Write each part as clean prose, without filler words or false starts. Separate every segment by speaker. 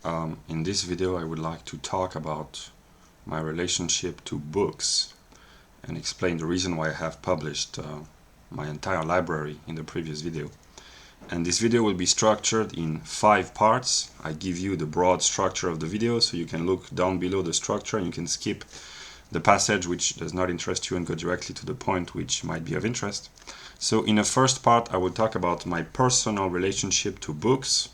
Speaker 1: In this video I would like to talk about my relationship to books and explain the reason why I have published my entire library in the previous video. And this video will be structured in 5 parts. I give you the broad structure of the video so you can look down below the structure and you can skip the passage which does not interest you and go directly to the point which might be of interest. So in the first part I will talk about my personal relationship to books,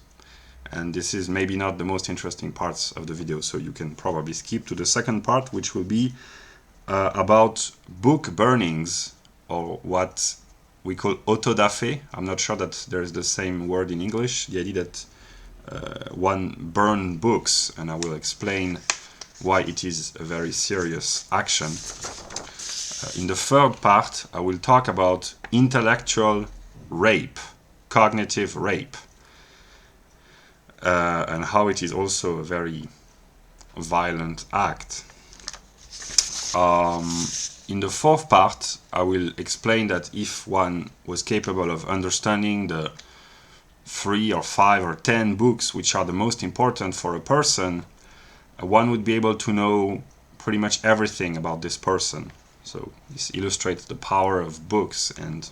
Speaker 1: and this is maybe not the most interesting parts of the video, so you can probably skip to the second part, which will be about book burnings, or what we call autodafé. I'm not sure that there is the same word in English, the idea that one burn books, and I will explain why it is a very serious action. In the third part, I will talk about intellectual rape, cognitive rape, and how it is also a very violent act. In the fourth part, I will explain that if one was capable of understanding the 3 or 5 or 10 books which are the most important for a person, one would be able to know pretty much everything about this person. So this illustrates the power of books and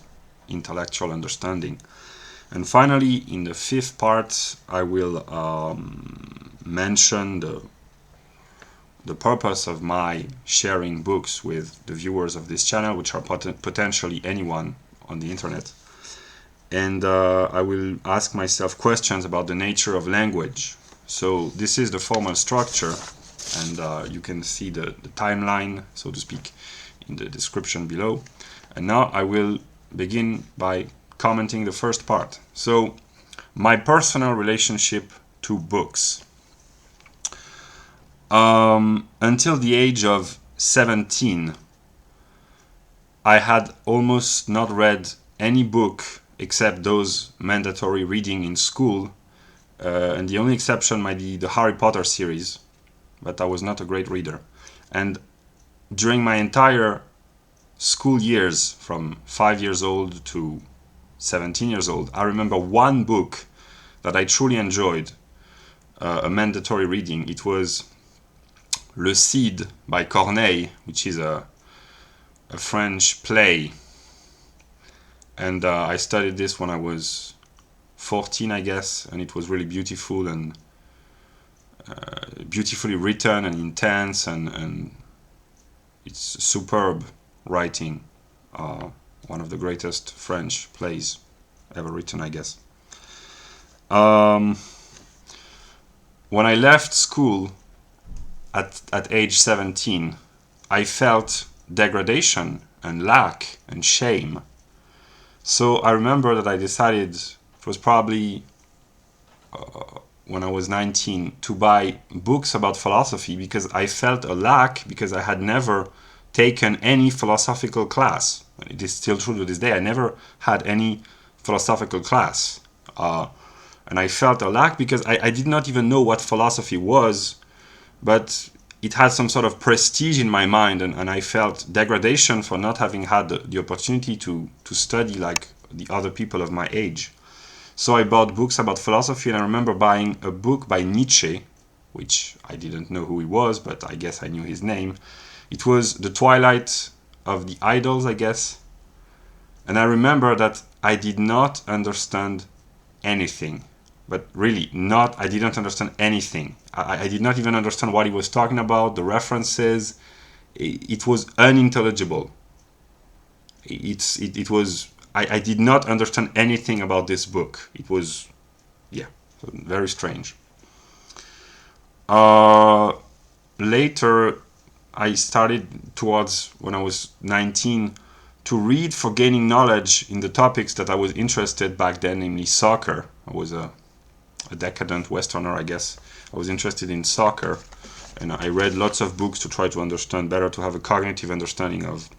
Speaker 1: intellectual understanding. And finally, in the fifth part, I will mention the purpose of my sharing books with the viewers of this channel, which are potentially anyone on the internet. And I will ask myself questions about the nature of language. So this is the formal structure, and you can see the timeline, so to speak, in the description below. And now I will begin by commenting the first part. So, my personal relationship to books. Until the age of 17, I had almost not read any book except those mandatory reading in school, and the only exception might be the Harry Potter series, but I was not a great reader. And during my entire school years, from 5 years old to 17 years old, I remember one book that I truly enjoyed, a mandatory reading. It was Le Cid by Corneille, which is a French play. And I studied this when I was 14, I guess, and it was really beautiful and beautifully written and intense, and it's superb writing. One of the greatest French plays ever written, I guess. When I left school at age 17, I felt degradation and lack and shame. So I remember that I decided, it was probably when I was 19, to buy books about philosophy, because I felt a lack, because I had never taken any philosophical class. It is still true to this day. I never had any philosophical class. And I felt a lack because I did not even know what philosophy was, but it had some sort of prestige in my mind, and I felt degradation for not having had the opportunity to study like the other people of my age. So I bought books about philosophy, and I remember buying a book by Nietzsche, which I didn't know who he was, but I guess I knew his name. It was The Twilight of the Idols, I guess. And I remember that I did not understand anything. But really, I didn't understand anything. I did not even understand what he was talking about, the references. It was unintelligible. I did not understand anything about this book. It was, very strange. Later, I started when I was 19, to read for gaining knowledge in the topics that I was interested back then, namely soccer. I was a decadent Westerner, I guess. I was interested in soccer, and I read lots of books to try to understand better, to have a cognitive understanding of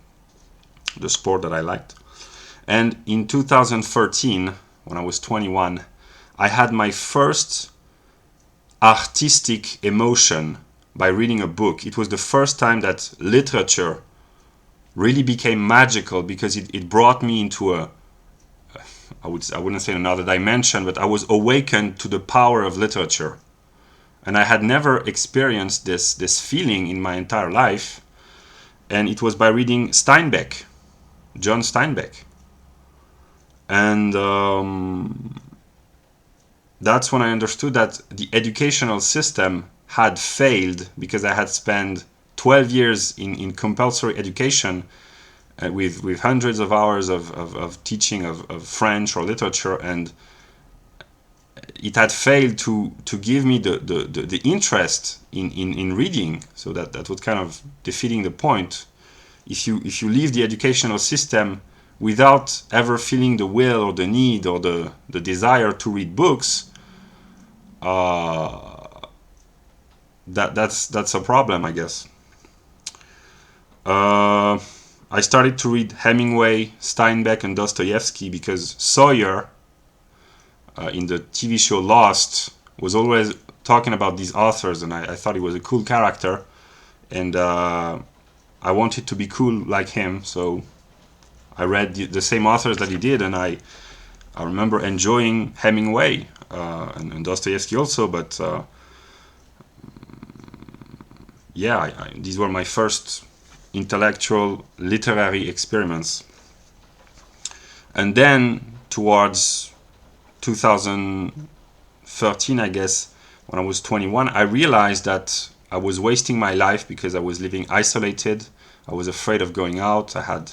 Speaker 1: the sport that I liked. And in 2013, when I was 21, I had my first artistic emotion by reading a book. It was the first time that literature really became magical, because it brought me into I wouldn't say another dimension, but I was awakened to the power of literature. And I had never experienced this feeling in my entire life. And it was by reading Steinbeck, John Steinbeck. And that's when I understood that the educational system had failed, because I had spent 12 years in compulsory education with hundreds of hours of teaching of French or literature, and it had failed to give me the interest in reading. So that was kind of defeating the point. If you leave the educational system without ever feeling the will or the need or the desire to read books, that's a problem, I guess. I started to read Hemingway, Steinbeck, and Dostoievski because Sawyer, in the TV show Lost, was always talking about these authors, and I thought he was a cool character, and I wanted to be cool like him, so I read the same authors that he did, and I remember enjoying Hemingway and Dostoevsky also, but these were my first intellectual literary experiments. And then towards 2013, I guess, when I was 21, I realized that I was wasting my life because I was living isolated. I was afraid of going out. I had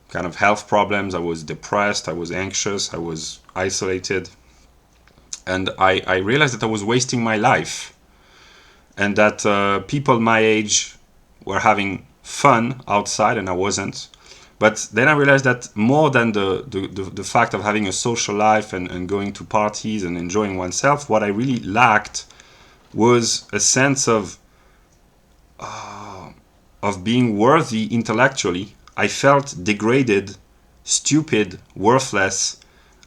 Speaker 1: kind of health problems. I was depressed. I was anxious. I was isolated. And I realized that I was wasting my life, and that people my age were having fun outside and I wasn't. But then I realized that more than the fact of having a social life and going to parties and enjoying oneself, what I really lacked was a sense of being worthy intellectually. I felt degraded, stupid, worthless.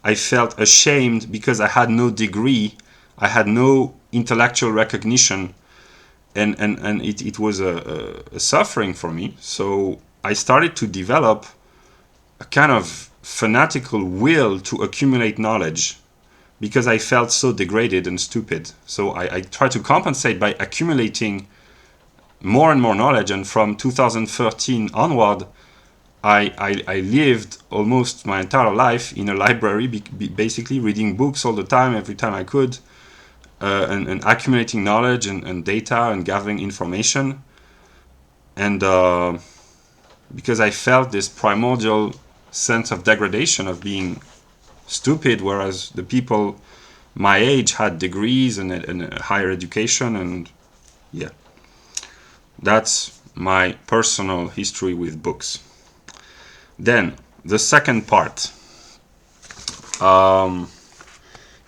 Speaker 1: I felt ashamed because I had no degree, I had no intellectual recognition, and it was a suffering for me. So I started to develop a kind of fanatical will to accumulate knowledge because I felt so degraded and stupid. So I tried to compensate by accumulating more and more knowledge, and from 2013 onward, I lived almost my entire life in a library, basically reading books all the time, every time I could, and accumulating knowledge and data and gathering information. And because I felt this primordial sense of degradation, of being stupid, whereas the people my age had degrees and a higher education, and yeah. That's my personal history with books. Then, the second part.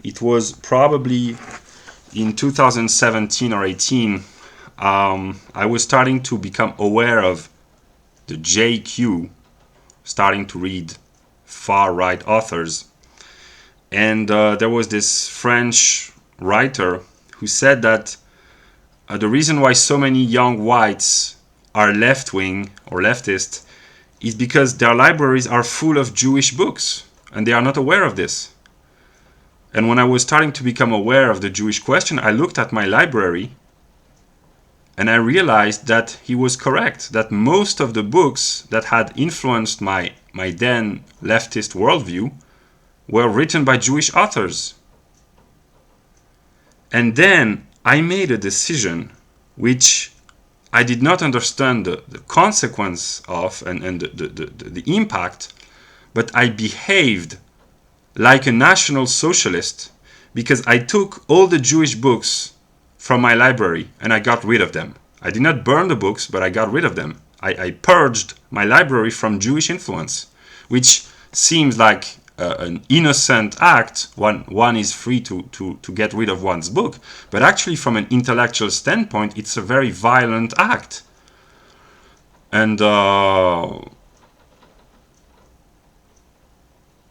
Speaker 1: It was probably in 2017 or 18. I was starting to become aware of the JQ, starting to read far-right authors. And there was this French writer who said that the reason why so many young whites are left-wing or leftist is because their libraries are full of Jewish books, and they are not aware of this. And when I was starting to become aware of the Jewish question, I looked at my library and I realized that he was correct, that most of the books that had influenced my then leftist worldview were written by Jewish authors. And then I made a decision which I did not understand the consequence of and the impact, but I behaved like a national socialist because I took all the Jewish books from my library and I got rid of them. I did not burn the books, but I got rid of them. I purged my library from Jewish influence, which seems like an innocent act. One is free to get rid of one's book, but actually from an intellectual standpoint, it's a very violent act. And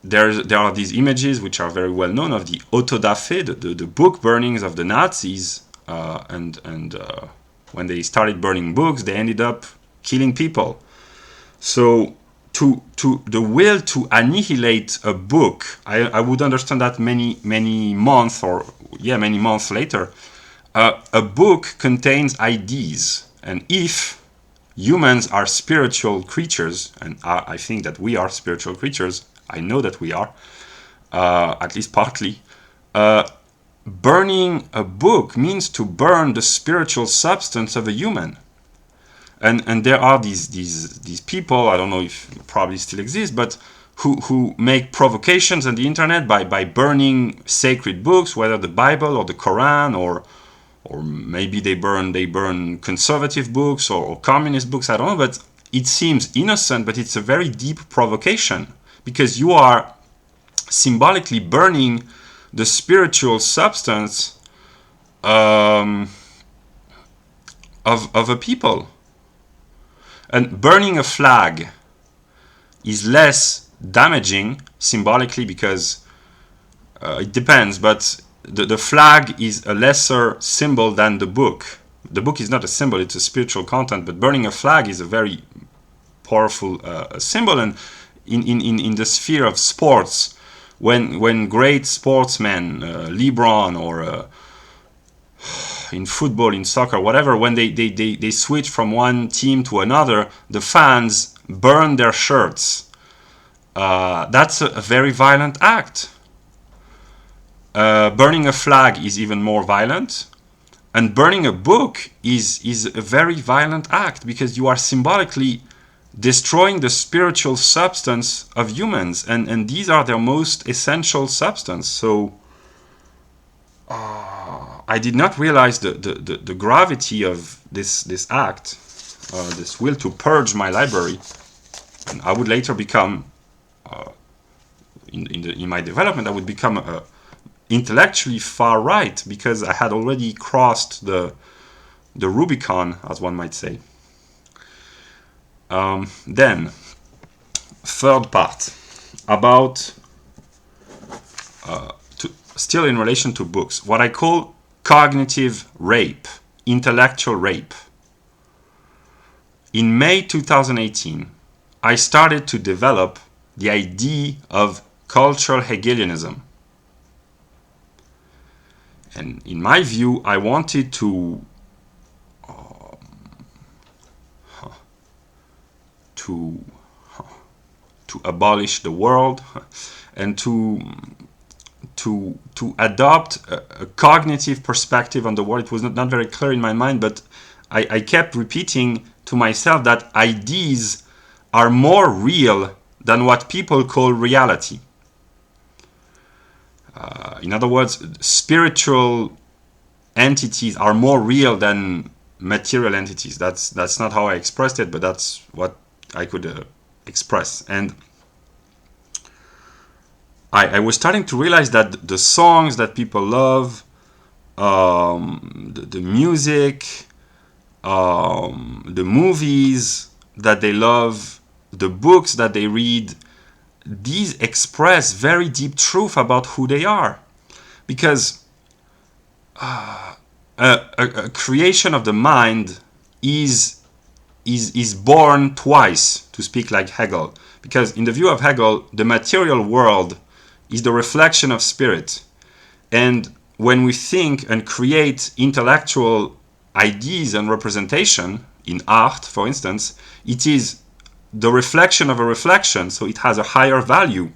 Speaker 1: there are these images which are very well known of the autodafé, the book burnings of the Nazis, and when they started burning books, they ended up killing people. So to the will to annihilate a book, I would understand that many months later. a book contains ideas, and if humans are spiritual creatures, and I think that we are spiritual creatures, I know that we are, at least partly, burning a book means to burn the spiritual substance of a human. And there are these people, I don't know if probably still exist, but who make provocations on the internet by burning sacred books, whether the Bible or the Quran, or maybe they burn conservative books or communist books, I don't know, but it seems innocent, but it's a very deep provocation, because you are symbolically burning the spiritual substance of a people. And burning a flag is less damaging symbolically, because it depends, but the flag is a lesser symbol than the book. The book is not a symbol, it's a spiritual content, but burning a flag is a very powerful symbol. And in the sphere of sports, when great sportsmen, LeBron, or in football, in soccer, whatever, when they switch from one team to another, the fans burn their shirts. That's a very violent act. Burning a flag is even more violent. And burning a book is a very violent act, because you are symbolically destroying the spiritual substance of humans. And these are their most essential substance. So I did not realize the gravity of this act, this will to purge my library. And I would later become, in my development, I would become intellectually far right, because I had already crossed the Rubicon, as one might say. Then, third part, about still in relation to books, what I call cognitive rape, intellectual rape. In May 2018, I started to develop the idea of cultural Hegelianism. And in my view, I wanted to abolish the world, and to adopt a cognitive perspective on the world. It was not very clear in my mind, but I kept repeating to myself that ideas are more real than what people call reality. In other words, spiritual entities are more real than material entities. That's not how I expressed it, but that's what I could express. And I was starting to realize that the songs that people love, the music, the movies that they love, the books that they read, these express very deep truth about who they are. Because a creation of the mind is born twice, to speak like Hegel. Because in the view of Hegel, the material world is the reflection of spirit. And when we think and create intellectual ideas and representation, in art, for instance, it is the reflection of a reflection, so it has a higher value.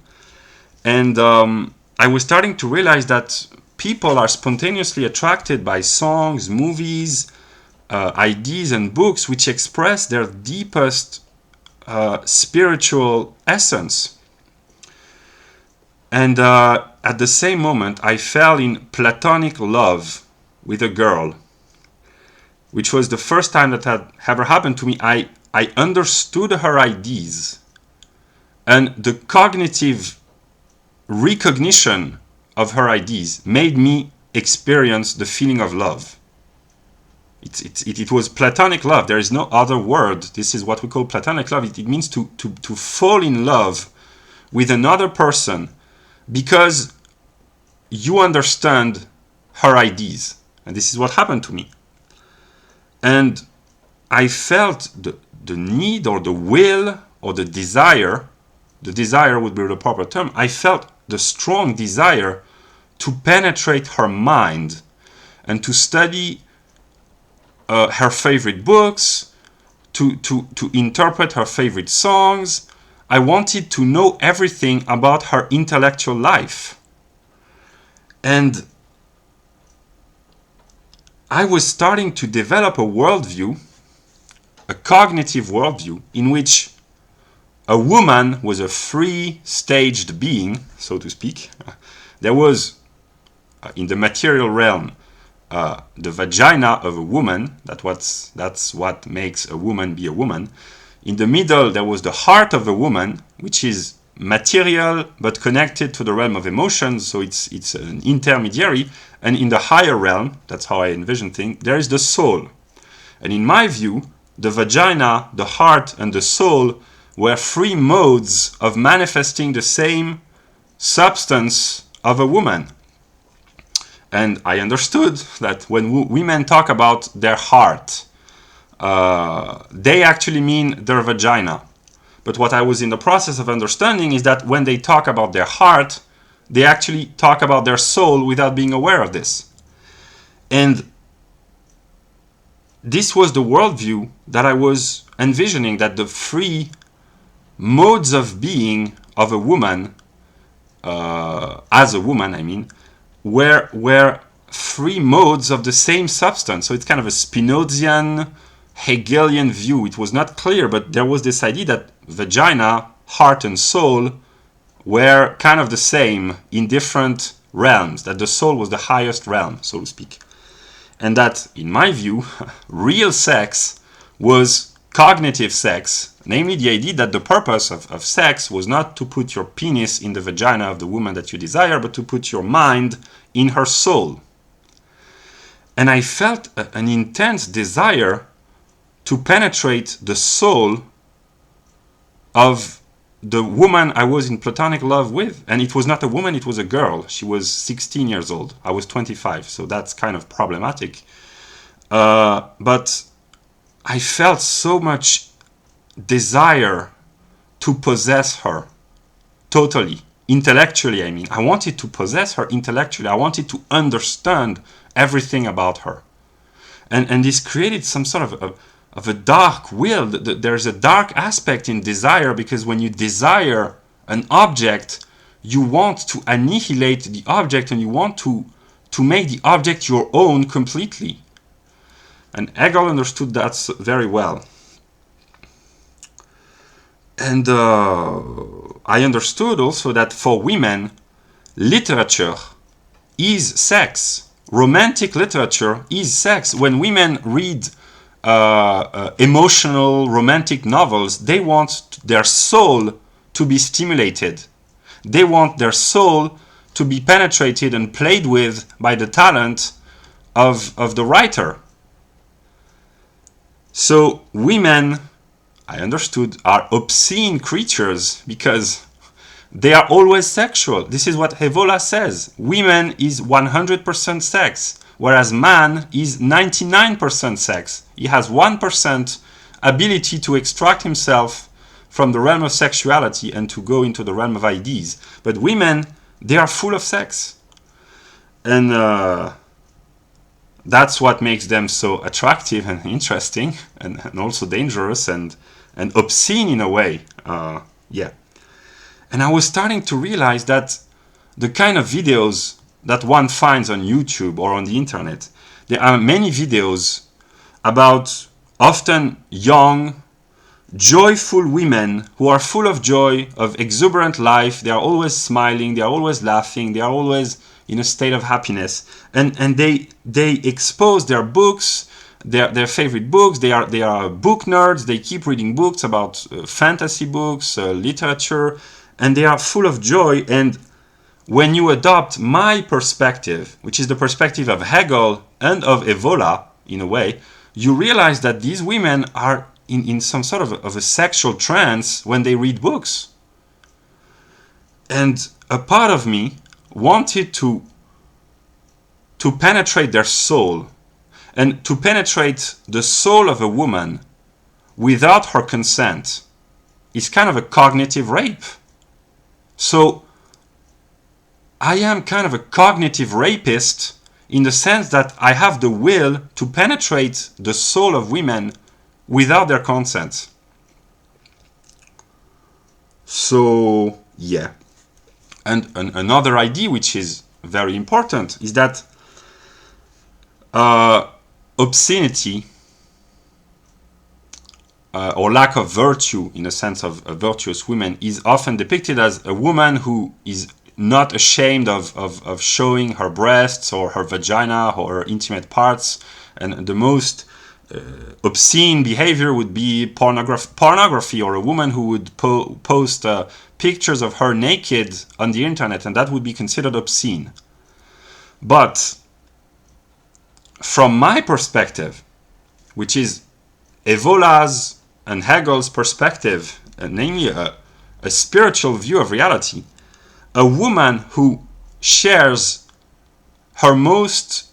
Speaker 1: And I was starting to realize that people are spontaneously attracted by songs, movies, ideas and books which express their deepest spiritual essence. And at the same moment, I fell in platonic love with a girl, which was the first time that had ever happened to me. I understood her ideas, and the cognitive recognition of her ideas made me experience the feeling of love. It was platonic love. There is no other word. This is what we call platonic love. It means to fall in love with another person because you understand her ideas. And this is what happened to me. And I felt the need or the will or the desire would be the proper term. I felt the strong desire to penetrate her mind and to study her favorite books, to interpret her favorite songs. I wanted to know everything about her intellectual life. And I was starting to develop a worldview, a cognitive worldview, in which a woman was a free-staged being, so to speak. There was, in the material realm, the vagina of a woman. That's what makes a woman be a woman. In the middle, there was the heart of a woman, which is material but connected to the realm of emotions, so it's an intermediary. And in the higher realm, that's how I envision things, there is the soul. And in my view, the vagina, the heart, and the soul were free modes of manifesting the same substance of a woman. And I understood that when women talk about their heart, they actually mean their vagina. But what I was in the process of understanding is that when they talk about their heart, they actually talk about their soul without being aware of this. And this was the worldview that I was envisioning, that the free modes of being of a woman, as a woman, I mean, were free modes of the same substance. So it's kind of a Spinozian, Hegelian view. It was not clear, but there was this idea that vagina, heart, and soul were kind of the same in different realms, that the soul was the highest realm, so to speak. And that, in my view, real sex was cognitive sex, namely the idea that the purpose of sex was not to put your penis in the vagina of the woman that you desire, but to put your mind in her soul. And I felt an intense desire to penetrate the soul of the woman I was in platonic love with. And it was not a woman, it was a girl. She was 16 years old. I was 25, so that's kind of problematic. But I felt so much desire to possess her, totally. Intellectually, I mean. I wanted to possess her intellectually. I wanted to understand everything about her. And this created some sort of a dark will. There's a dark aspect in desire, because when you desire an object, you want to annihilate the object and you want to make the object your own completely. And Hegel understood that very well. And I understood also that for women, literature is sex. Romantic literature is sex. When women read emotional, romantic novels, they want their soul to be stimulated. They want their soul to be penetrated and played with by the talent of the writer. So women, I understood, are obscene creatures because they are always sexual. This is what Evola says. Women is 100% sex, whereas man is 99% sex. He has 1% ability to extract himself from the realm of sexuality and to go into the realm of ideas. But women, they are full of sex. And that's what makes them so attractive and interesting and also dangerous and obscene in a way. And I was starting to realize that the kind of videos that one finds on YouTube or on the internet, there are many videos about often young, joyful women who are full of joy, of exuberant life. They are always smiling, they are always laughing, they are always in a state of happiness. And they expose their books, their favorite books. They are book nerds. They keep reading books about fantasy books, literature, and they are full of joy. And when you adopt my perspective, which is the perspective of Hegel and of Evola, in a way, you realize that these women are in some sort of a sexual trance when they read books. And a part of me wanted to penetrate their soul, and to penetrate the soul of a woman without her consent is kind of a cognitive rape. So I am kind of a cognitive rapist in the sense that I have the will to penetrate the soul of women without their consent. So, yeah. And another idea which is very important is that obscenity or lack of virtue, in the sense of a virtuous woman, is often depicted as a woman who is not ashamed of showing her breasts or her vagina or her intimate parts. And the most obscene behavior would be pornography, or a woman who would post pictures of her naked on the internet, and that would be considered obscene. But from my perspective, which is Evola's and Hegel's perspective, namely a spiritual view of reality, a woman who shares her most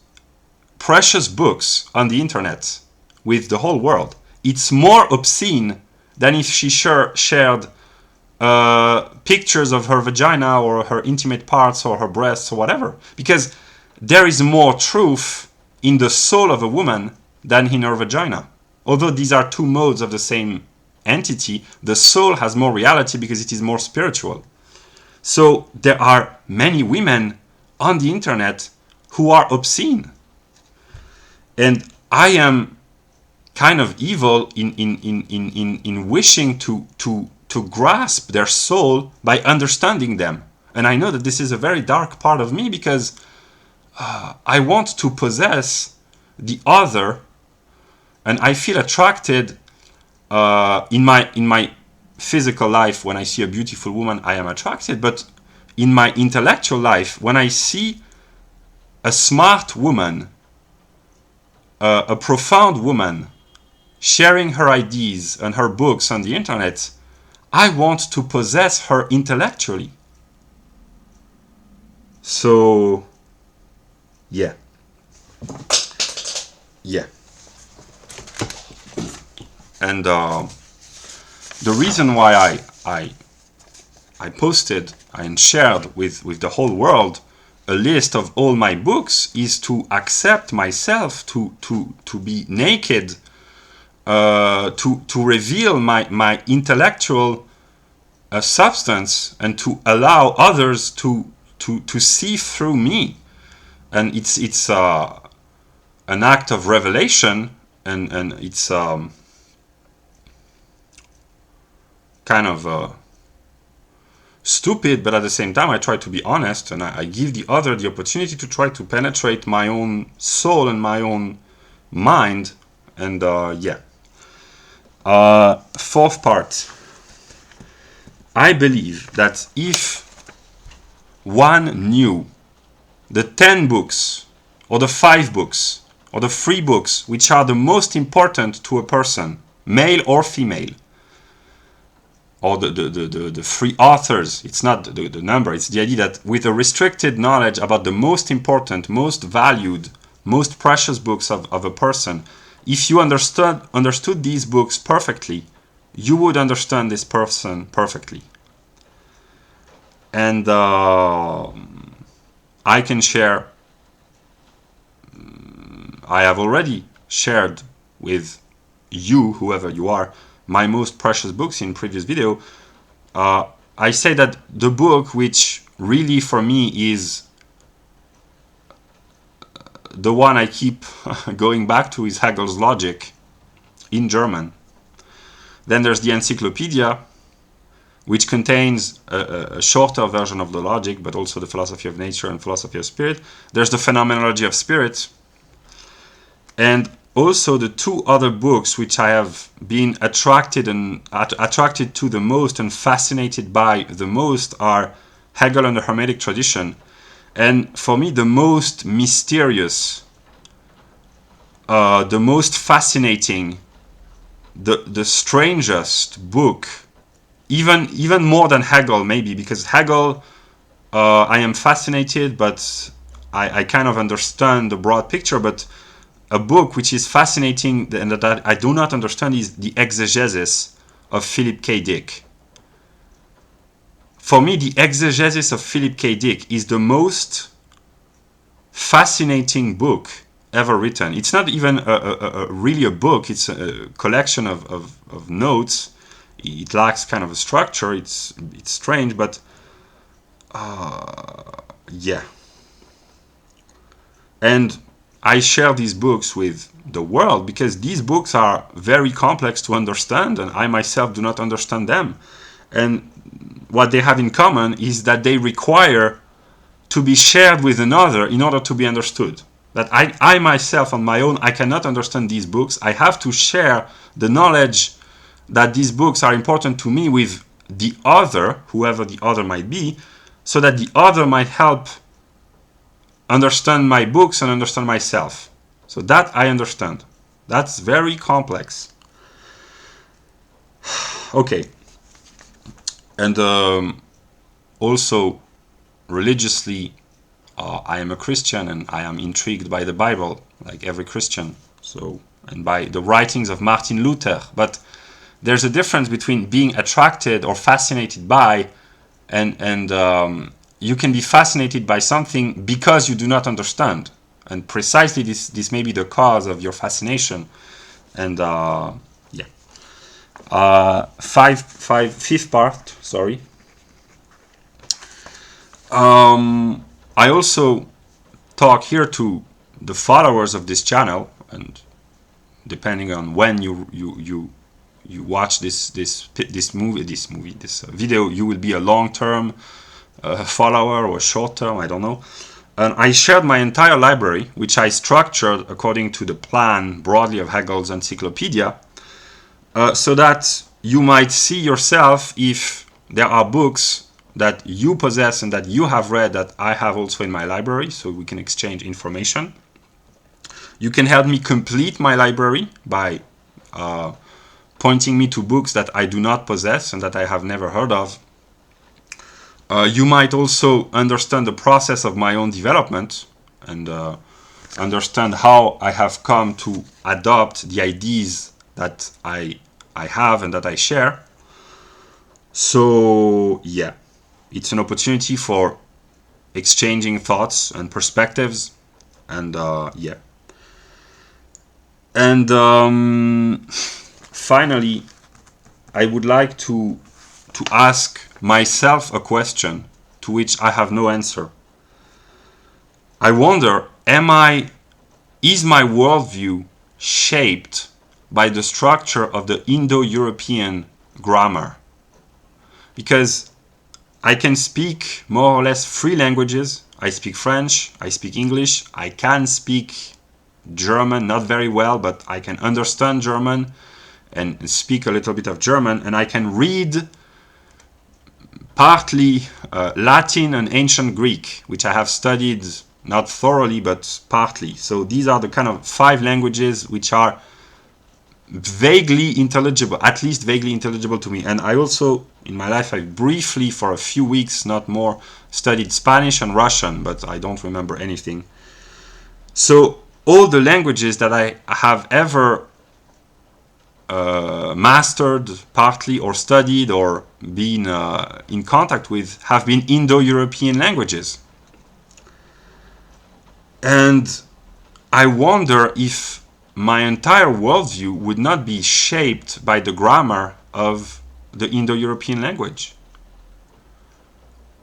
Speaker 1: precious books on the internet with the whole world, it's more obscene than if she shared pictures of her vagina or her intimate parts or her breasts or whatever. Because there is more truth in the soul of a woman than in her vagina. Although these are two modes of the same entity, the soul has more reality because it is more spiritual. So there are many women on the internet who are obscene. And I am kind of evil in wishing to grasp their soul by understanding them. And I know that this is a very dark part of me, because I want to possess the other, and I feel attracted in my physical life. When I see a beautiful woman, I am attracted. But in my intellectual life, when I see a smart woman, a profound woman, sharing her ideas and her books on the internet, I want to possess her intellectually. So, yeah. And the reason why I posted and shared with the whole world a list of all my books is to accept myself, to be naked, to reveal my intellectual substance, and to allow others to see through me. And it's an act of revelation, and it's kind of stupid, but at the same time I try to be honest, and I give the other the opportunity to try to penetrate my own soul and my own mind. And fourth part, I believe that if one knew the 10 books or the 5 books or the 3 books which are the most important to a person, male or female, or the 3 authors, it's not the number, it's the idea that with a restricted knowledge about the most important, most valued, most precious books of a person, if you understood these books perfectly, you would understand this person perfectly. And I can share, I have already shared with you, whoever you are, my most precious books in previous video. I say that the book which really for me is the one I keep going back to is Hegel's Logic in German. Then there's the Encyclopedia, which contains a shorter version of the Logic, but also the Philosophy of Nature and Philosophy of Spirit. There's the Phenomenology of Spirit. And also the 2 other books which I have been attracted to the most and fascinated by the most are Hegel and the Hermetic Tradition. And for me, the most mysterious, the most fascinating, the strangest book, even more than Hegel maybe, because Hegel, I am fascinated, but I kind of understand the broad picture. But a book which is fascinating and that I do not understand is the Exegesis of Philip K. Dick. For me, the Exegesis of Philip K. Dick is the most fascinating book ever written. It's not even really a book. It's a collection of notes. It lacks kind of a structure. It's strange, but yeah. And I share these books with the world because these books are very complex to understand, and I myself do not understand them. And what they have in common is that they require to be shared with another in order to be understood. That I myself, on my own, I cannot understand these books. I have to share the knowledge that these books are important to me with the other, whoever the other might be, so that the other might help understand my books and understand myself. So that I understand. That's very complex. Okay. And also, religiously, I am a Christian and I am intrigued by the Bible, like every Christian. So, and by the writings of Martin Luther. But there's a difference between being attracted or fascinated by and you can be fascinated by something because you do not understand, and precisely this may be the cause of your fascination. And yeah, fifth part. Sorry. I also talk here to the followers of this channel, and depending on when you watch this video, you will be a long-term follower or short-term, I don't know. And I shared my entire library, which I structured according to the plan broadly of Hegel's encyclopedia, so that you might see yourself if there are books that you possess and that you have read that I have also in my library, so we can exchange information. You can help me complete my library by pointing me to books that I do not possess and that I have never heard of. You might also understand the process of my own development and understand how I have come to adopt the ideas that I have and that I share. So yeah, it's an opportunity for exchanging thoughts and perspectives, and yeah. And finally, I would like to ask myself a question to which I have no answer. I wonder, is my worldview shaped by the structure of the Indo-European grammar? Because I can speak more or less 3 languages. I speak French, I speak English, I can speak German, not very well, but I can understand German and speak a little bit of German, and I can read partly Latin and ancient Greek, which I have studied not thoroughly, but partly. So these are the kind of 5 languages which are vaguely intelligible, at least vaguely intelligible to me. And I also, in my life, I briefly, for a few weeks, not more, studied Spanish and Russian, but I don't remember anything. So all the languages that I have ever mastered partly or studied or been in contact with have been Indo-European languages. And I wonder if my entire worldview would not be shaped by the grammar of the Indo-European language.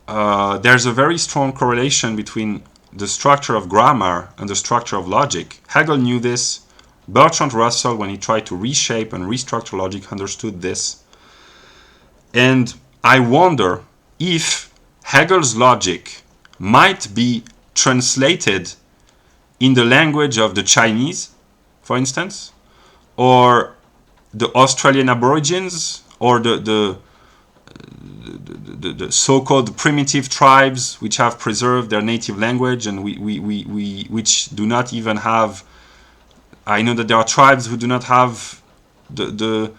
Speaker 1: There's a very strong correlation between the structure of grammar and the structure of logic. Hegel knew this. Bertrand Russell, when he tried to reshape and restructure logic, understood this. And I wonder if Hegel's logic might be translated in the language of the Chinese, for instance, or the Australian Aborigines, or the so-called primitive tribes which have preserved their native language and which do not even have. I know that there are tribes who do not have the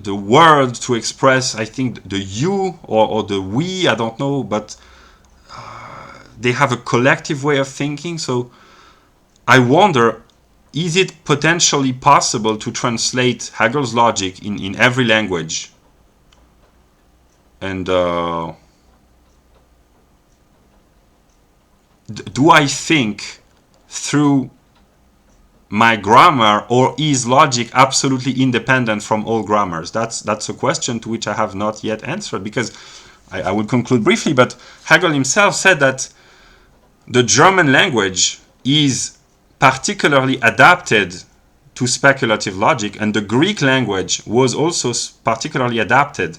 Speaker 1: word to express, I think, the you or the we, I don't know, but they have a collective way of thinking. So I wonder, is it potentially possible to translate Hegel's logic in every language? And do I think through my grammar, or is logic absolutely independent from all grammars? That's a question to which I have not yet answered, because I will conclude briefly, but Hegel himself said that the German language is particularly adapted to speculative logic, and the Greek language was also particularly adapted.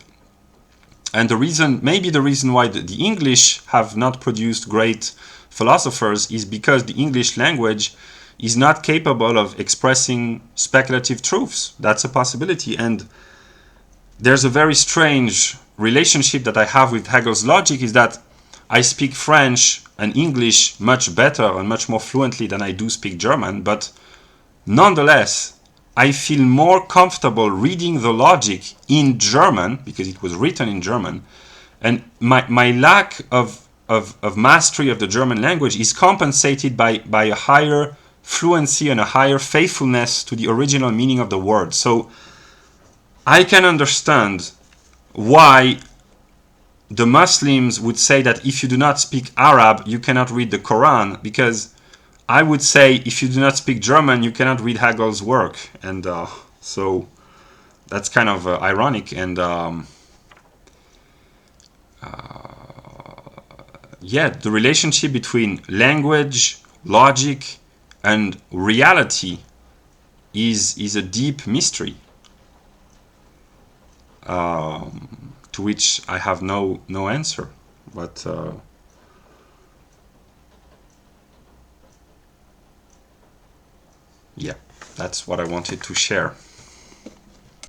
Speaker 1: And the reason, maybe the reason why the English have not produced great philosophers is because the English language is not capable of expressing speculative truths. That's a possibility. And there's a very strange relationship that I have with Hegel's logic, is that I speak French and English much better and much more fluently than I do speak German, but nonetheless, I feel more comfortable reading the logic in German, because it was written in German, and my lack of mastery of the German language is compensated by a higher fluency and a higher faithfulness to the original meaning of the word. So I can understand why the Muslims would say that if you do not speak Arab, you cannot read the Quran, because I would say if you do not speak German, you cannot read Hegel's work. And so that's kind of ironic. And yeah, the relationship between language, logic, and reality is a deep mystery, to which I have no answer. But yeah, that's what I wanted to share.